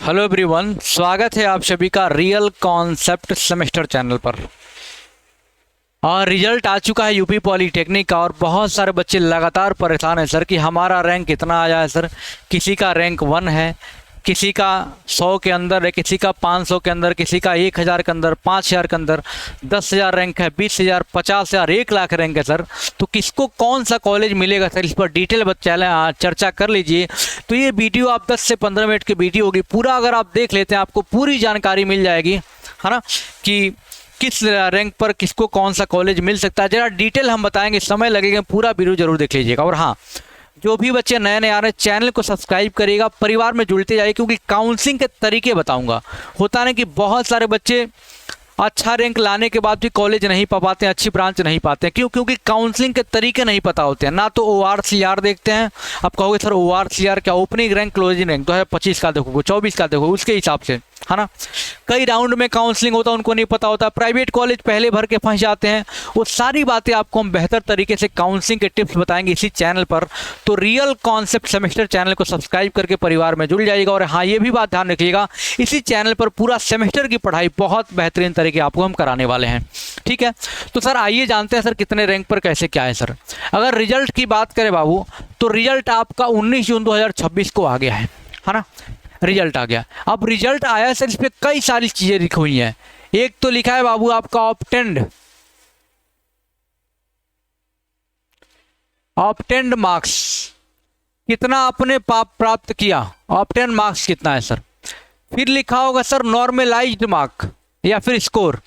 Hello everyone, स्वागत है आप सभी का रियल कॉन्सेप्ट सेमेस्टर चैनल पर। और रिजल्ट आ चुका है यूपी पॉलीटेक्निक का और बहुत सारे बच्चे लगातार परेशान हैं सर कि हमारा रैंक कितना आया है सर। किसी का रैंक 1 है, किसी का 100 के अंदर है, किसी का 500 के अंदर, किसी का 1000 के अंदर, 5000 के अंदर, 10,000 रैंक है, 20,000, 50,000, 1,00,000 रैंक है सर। तो किसको कौन सा कॉलेज मिलेगा सर, इस पर डिटेल चर्चा कर लीजिए। तो ये वीडियो आप 10 से 15 मिनट की वीडियो होगी, पूरा अगर आप देख लेते हैं आपको पूरी जानकारी मिल जाएगी, है ना, कि किस रैंक पर किसको कौन सा कॉलेज मिल सकता है। जरा डिटेल हम बताएंगे, समय लगेगा, पूरा वीडियो जरूर देख लीजिएगा। और हाँ, जो भी बच्चे नए नए आ रहे हैं चैनल को सब्सक्राइब करिएगा, परिवार में जुड़ते जाइए, क्योंकि काउंसलिंग के तरीके बताऊंगा। होता है कि बहुत सारे बच्चे अच्छा रैंक लाने के बाद भी कॉलेज नहीं पा पाते हैं, अच्छी ब्रांच नहीं पाते हैं। क्यों? क्योंकि काउंसलिंग के तरीके नहीं पता होते हैं। ना तो ORCR देखते हैं, आप कहोगे सर ORCR क्या, ओपनिंग रैंक क्लोजिंग रैंक 2025 का देखोगे, 24 का देखोगे, उसके हिसाब से, है ना। कई राउंड में काउंसलिंग होता है, उनको नहीं पता होता। प्राइवेट कॉलेज पहले भर के फंस जाते हैं। वो सारी बातें आपको हम बेहतर तरीके से काउंसलिंग के टिप्स बताएंगे इसी चैनल पर। तो रियल कॉन्सेप्ट सेमेस्टर चैनल को सब्सक्राइब करके परिवार में जुड़ जाइएगा। और हाँ, ये भी बात ध्यान रखिएगा, इसी चैनल पर पूरा सेमेस्टर की पढ़ाई बहुत बेहतरीन तरीके आपको हम कराने वाले हैं, ठीक है। तो सर आइए जानते हैं सर कितने रैंक पर कैसे क्या है सर। अगर रिजल्ट की बात करें बाबू, तो रिजल्ट आपका 19 जून 2026 को आ गया है ना। रिजल्ट आ गया। अब रिजल्ट आया सर, इस पे कई सारी चीजें लिखी हुई हैं। एक तो लिखा है बाबू आपका ऑब्टेंड मार्क्स, कितना आपने प्राप्त किया, ऑब्टेंड मार्क्स कितना है सर। फिर लिखा होगा सर नॉर्मलाइज्ड मार्क या फिर स्कोर,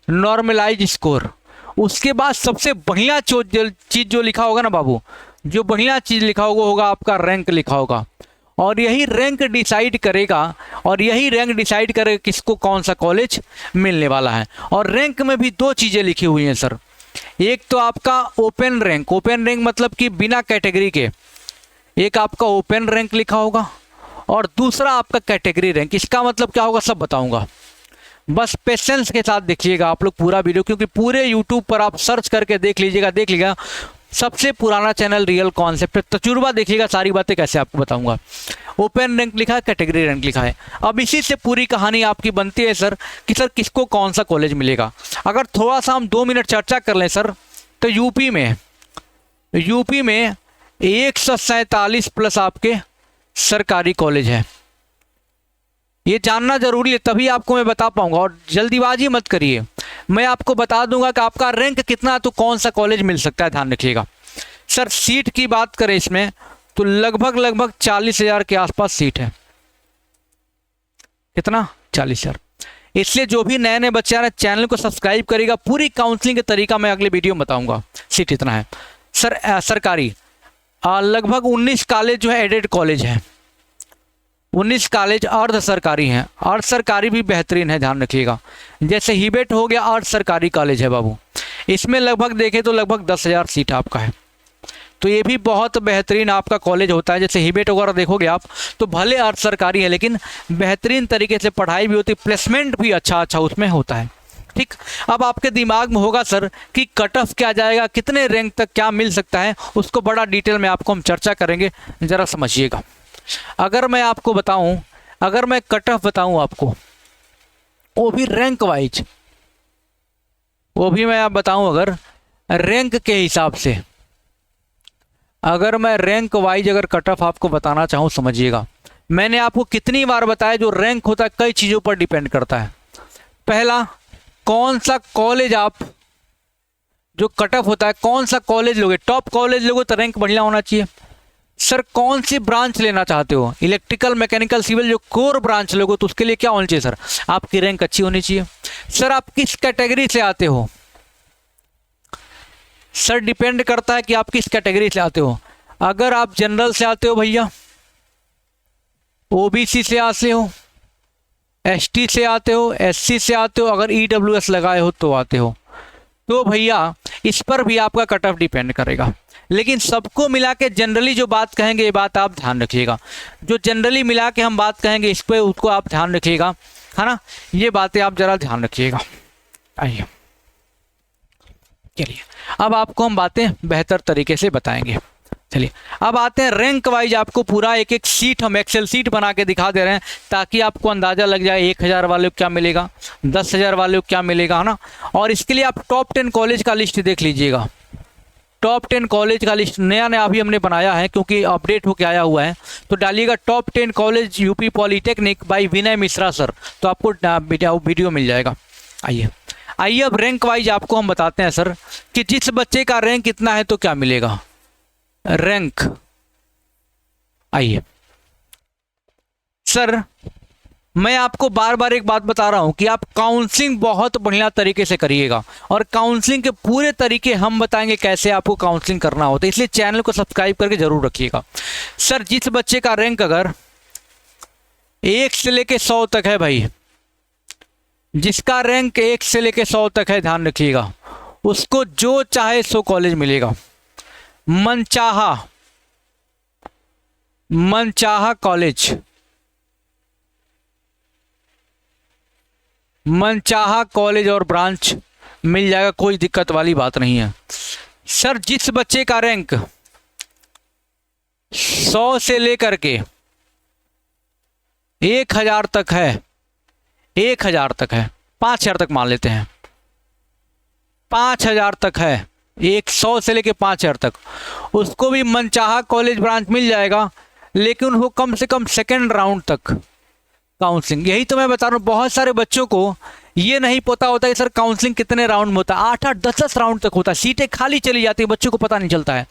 नॉर्मलाइज्ड स्कोर। उसके बाद सबसे बढ़िया चीज जो लिखा होगा ना बाबू, जो बढ़िया चीज लिखा होगा आपका रैंक लिखा होगा। और यही रैंक डिसाइड करेगा किसको कौन सा कॉलेज मिलने वाला है। और रैंक में भी दो चीजें लिखी हुई हैं सर। एक तो आपका ओपन रैंक मतलब कि बिना कैटेगरी के, एक आपका ओपन रैंक लिखा होगा, और दूसरा आपका कैटेगरी रैंक। इसका मतलब क्या होगा सब बताऊंगा, बस पेशेंस के साथ देखिएगा आप लोग पूरा वीडियो, क्योंकि पूरे यूट्यूब पर आप सर्च करके देख लीजिएगा। सबसे पुराना चैनल रियल कॉन्सेप्ट, तजुर्बा देखिएगा, सारी बातें कैसे आपको बताऊंगा। ओपन रैंक लिखा है, कैटेगरी रैंक लिखा है। अब इसी से पूरी कहानी आपकी बनती है सर कि सर किसको कौन सा कॉलेज मिलेगा। अगर थोड़ा सा हम 2 मिनट चर्चा कर लें सर, तो यूपी में 147 प्लस आपके सरकारी कॉलेज है। ये जानना जरूरी है, तभी आपको मैं बता पाऊंगा। और जल्दीबाजी मत करिए, मैं आपको बता दूंगा कि आपका रैंक कितना तो कौन सा कॉलेज मिल सकता है, ध्यान रखिएगा सर। सीट की बात करें इसमें तो लगभग 40,000 के आसपास सीट है। कितना? 40,000। इसलिए जो भी नए बच्चे आ रहे हैं चैनल को सब्सक्राइब करेगा, पूरी काउंसलिंग का तरीका मैं अगले वीडियो में बताऊंगा। सीट इतना है सर। सरकारी लगभग 19 कॉलेज जो है एडेड कॉलेज है, 19 कॉलेज अर्ध सरकारी हैं। अर्ध सरकारी भी बेहतरीन है, ध्यान रखिएगा। जैसे हिबेट हो गया, अर्ध सरकारी कॉलेज है बाबू। इसमें लगभग देखें तो लगभग 10,000 सीट आपका है। तो ये भी बहुत बेहतरीन आपका कॉलेज होता है। जैसे हिबेट वगैरह देखोगे आप, तो भले अर्ध सरकारी है लेकिन बेहतरीन तरीके से पढ़ाई भी होती है, प्लेसमेंट भी अच्छा उसमें होता है, ठीक। अब आपके दिमाग में होगा सर कि कट ऑफ क्या जाएगा, कितने रैंक तक क्या मिल सकता है, उसको बड़ा डिटेल में आपको हम चर्चा करेंगे, जरा समझिएगा। अगर मैं आपको बताऊं, अगर मैं कट ऑफ बताऊं आपको, वो भी रैंक वाइज, वो भी मैं आप बताऊं अगर रैंक के हिसाब से, अगर मैं रैंक वाइज अगर कट ऑफ आपको बताना चाहूं, समझिएगा। मैंने आपको कितनी बार बताया जो रैंक होता है कई चीजों पर डिपेंड करता है। पहला, कौन सा कॉलेज आप, जो कट ऑफ होता है कौन सा कॉलेज लोगे, टॉप कॉलेज लोगे तो रैंक बढ़िया होना चाहिए। सर कौन सी ब्रांच लेना चाहते हो, इलेक्ट्रिकल, मैकेनिकल, सिविल, जो कोर ब्रांच लोगे तो उसके लिए क्या होना चाहिए सर, आपकी रैंक अच्छी होनी चाहिए। सर आप किस कैटेगरी से आते हो, सर डिपेंड करता है कि आप किस कैटेगरी से आते हो। अगर आप जनरल से आते हो भैया, OBC से आते हो, ST से आते हो, SC से आते हो, अगर EWS लगाए हो तो आते हो, तो भैया इस पर भी आपका कट ऑफ डिपेंड करेगा। लेकिन सबको मिला के जनरली जो बात कहेंगे, ये बात आप ध्यान रखिएगा। जो जनरली मिला के हम बात कहेंगे इस पर, उसको आप ध्यान रखिएगा, है ना। ये बातें आप जरा ध्यान रखिएगा। आइए चलिए, अब आपको हम बातें बेहतर तरीके से बताएंगे। चलिए अब आते हैं रैंक वाइज, आपको पूरा एक एक सीट हम एक्सेल सीट बना के दिखा दे रहे हैं ताकि आपको अंदाज़ा लग जाए 1000 वाले को क्या मिलेगा, 10,000 वाले को क्या मिलेगा, है ना। और इसके लिए आप टॉप 10 कॉलेज का लिस्ट देख लीजिएगा। टॉप 10 कॉलेज का लिस्ट नया नया अभी हमने बनाया है क्योंकि अपडेट होके आया हुआ है। तो डालिएगा top 10 college UP polytechnic by Vinay Mishra sir, तो आपको वीडियो मिल जाएगा। आइए अब रैंक वाइज आपको हम बताते हैं सर कि जिस बच्चे का रैंक इतना है तो क्या मिलेगा। रैंक आइए सर, मैं आपको बार बार एक बात बता रहा हूं कि आप काउंसलिंग बहुत बढ़िया तरीके से करिएगा और काउंसलिंग के पूरे तरीके हम बताएंगे कैसे आपको काउंसलिंग करना होता है, इसलिए चैनल को सब्सक्राइब करके जरूर रखिएगा। सर जिस बच्चे का रैंक अगर 1 से लेके 100 तक है भाई, जिसका रैंक 1 से लेके 100 तक है, ध्यान रखिएगा, उसको जो चाहे सो कॉलेज मिलेगा। मनचाहा कॉलेज, मनचाहा कॉलेज और ब्रांच मिल जाएगा, कोई दिक्कत वाली बात नहीं है। सर जिस बच्चे का रैंक 100 से लेकर के 1000 तक है, 1000 तक है, 5000 तक मान लेते हैं, 5000 तक है, 100 से लेके 5000 तक, उसको भी मनचाहा कॉलेज ब्रांच मिल जाएगा, लेकिन उनको कम से कम सेकेंड राउंड तक काउंसलिंग। यही तो मैं बता रहा हूँ, बहुत सारे बच्चों को ये नहीं पता होता है सर काउंसलिंग कितने राउंड में होता है। 8-8 10-10 राउंड तक होता है, सीटें खाली चली जाती है, बच्चों को पता नहीं चलता है।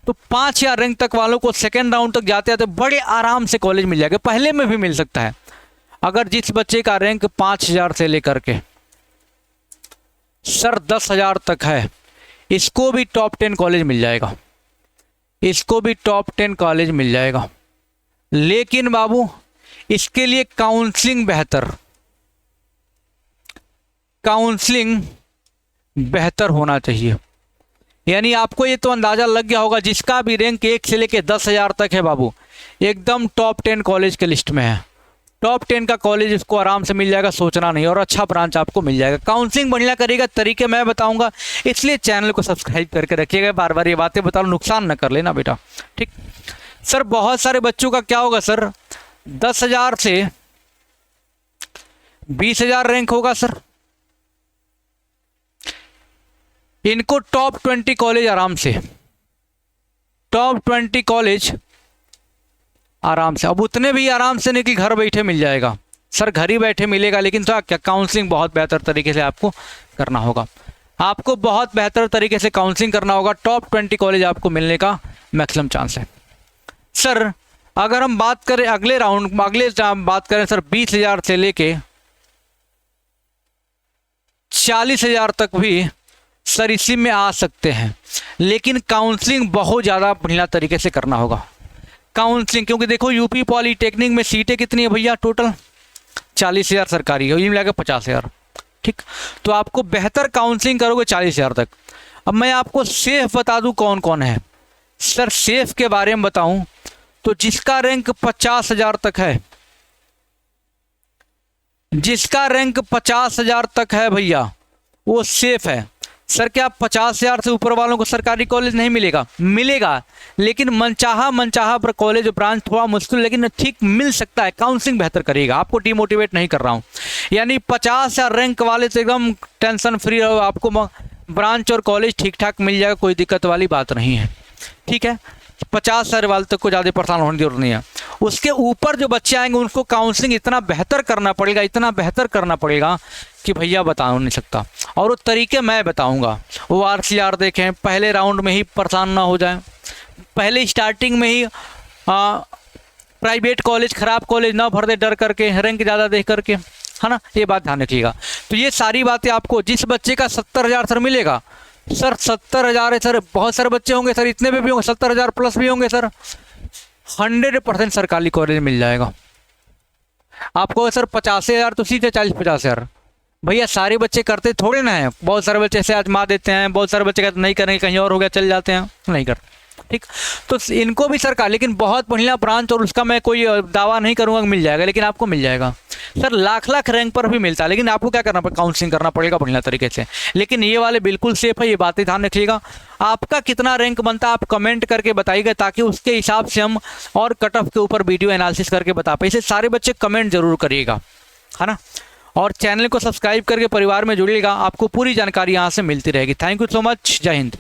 तो 5000 रैंक तक वालों को सेकेंड राउंड तक जाते आते बड़े आराम से कॉलेज मिल जाएगा, पहले में भी मिल सकता है। अगर जिस बच्चे का रैंक 5000 से लेकर के सर 10,000 तक है, इसको भी टॉप 10 कॉलेज मिल जाएगा, इसको भी टॉप 10 कॉलेज मिल जाएगा। लेकिन बाबू इसके लिए काउंसलिंग बेहतर होना चाहिए। यानी आपको ये तो अंदाज़ा लग गया होगा, जिसका भी रैंक 1 से लेके 10,000 तक है बाबू, एकदम टॉप 10 कॉलेज के लिस्ट में है। टॉप 10 का कॉलेज इसको आराम से मिल जाएगा, सोचना नहीं, और अच्छा ब्रांच आपको मिल जाएगा। काउंसलिंग बढ़िया करेगा, तरीके मैं बताऊंगा, इसलिए चैनल को सब्सक्राइब करके रखिएगा। बार बार ये बातें बता रहा हूं, नुकसान न कर लेना बेटा, ठीक। सर बहुत सारे बच्चों का क्या होगा सर, 10,000 से 20,000 रैंक होगा सर, इनको टॉप 20 कॉलेज आराम से, टॉप 20 कॉलेज आराम से, अब उतने भी आराम से नहीं कि घर बैठे मिल जाएगा सर, घर ही बैठे मिलेगा, लेकिन तो क्या काउंसलिंग बहुत बेहतर तरीके से आपको करना होगा, आपको बहुत बेहतर तरीके से काउंसलिंग करना होगा। टॉप 20 कॉलेज आपको मिलने का मैक्सिमम चांस है। सर अगर हम बात करें अगले बात करें सर 20,000 से लेके 40,000 तक भी सर इसी में आ सकते हैं, लेकिन काउंसलिंग बहुत ज़्यादा बढ़िया तरीके से करना होगा काउंसलिंग, क्योंकि देखो यूपी पॉलीटेक्निक में सीटें कितनी है भैया, टोटल 40,000 सरकारी है, ये मिला के 50,000, ठीक। तो आपको बेहतर काउंसलिंग करोगे 40,000 तक। अब मैं आपको सेफ बता दूं कौन कौन है सर, सेफ के बारे में बताऊं तो जिसका रैंक 50,000 तक है, जिसका रैंक 50,000 तक है भैया वो सेफ है। सर क्या 50,000 से ऊपर वालों को सरकारी कॉलेज नहीं मिलेगा? मिलेगा, लेकिन मनचाहा पर कॉलेज ब्रांच थोड़ा मुश्किल, लेकिन ठीक मिल सकता है, काउंसलिंग बेहतर करेगा। आपको डिमोटिवेट नहीं कर रहा हूं, यानी 50,000 रैंक वाले से एकदम टेंशन फ्री रहो, आपको ब्रांच और कॉलेज ठीक ठाक मिल जाएगा, कोई दिक्कत वाली बात नहीं है, ठीक है। 50,000 वाले तक को ज़्यादा परेशान होने की जरूरत नहीं है। उसके ऊपर जो बच्चे आएंगे उनको काउंसलिंग इतना बेहतर करना पड़ेगा, इतना बेहतर करना पड़ेगा कि भैया बता नहीं सकता। और वो तरीके मैं बताऊंगा, वो RCR देखें, पहले राउंड में ही परेशान ना हो जाए, पहले स्टार्टिंग में ही प्राइवेट कॉलेज, ख़राब कॉलेज ना भर दे डर करके, रैंक ज़्यादा देख करके, है ना, ये बात ध्यान रखिएगा। तो ये सारी बातें आपको, जिस बच्चे का 70,000 सर मिलेगा, सर 70,000 है सर, बहुत सारे बच्चे होंगे सर, इतने भी होंगे, 70,000 प्लस भी होंगे सर, 100% सरकारी कॉलेज मिल जाएगा आपको। सर 50,000 तो सीधे 40-50,000, भैया सारे बच्चे करते थोड़े ना हैं, बहुत सारे बच्चे ऐसे आजमा देते हैं, बहुत सारे बच्चे कहते नहीं करेंगे, कहीं और हो गया चल जाते हैं, नहीं करते। ठीक। तो इनको भी सरकार, लेकिन बहुत बढ़िया ब्रांच और उसका मैं कोई दावा नहीं करूँगा मिल जाएगा, लेकिन आपको मिल जाएगा सर। लाख लाख रैंक पर भी मिलता है, लेकिन आपको क्या करना पड़ेगा, काउंसलिंग करना पड़ेगा बढ़िया तरीके से। लेकिन ये वाले बिल्कुल सेफ है, ये बातें ध्यान रखिएगा। आपका कितना रैंक बनता है आप कमेंट करके बताइएगा, ताकि उसके हिसाब से हम और कट ऑफ के ऊपर वीडियो एनालिसिस करके बता पाए। इसे सारे बच्चे कमेंट जरूर करिएगा, है ना। और चैनल को सब्सक्राइब करके परिवार में जुड़िएगा, आपको पूरी जानकारी यहाँ से मिलती रहेगी। थैंक यू सो मच, जय हिंद।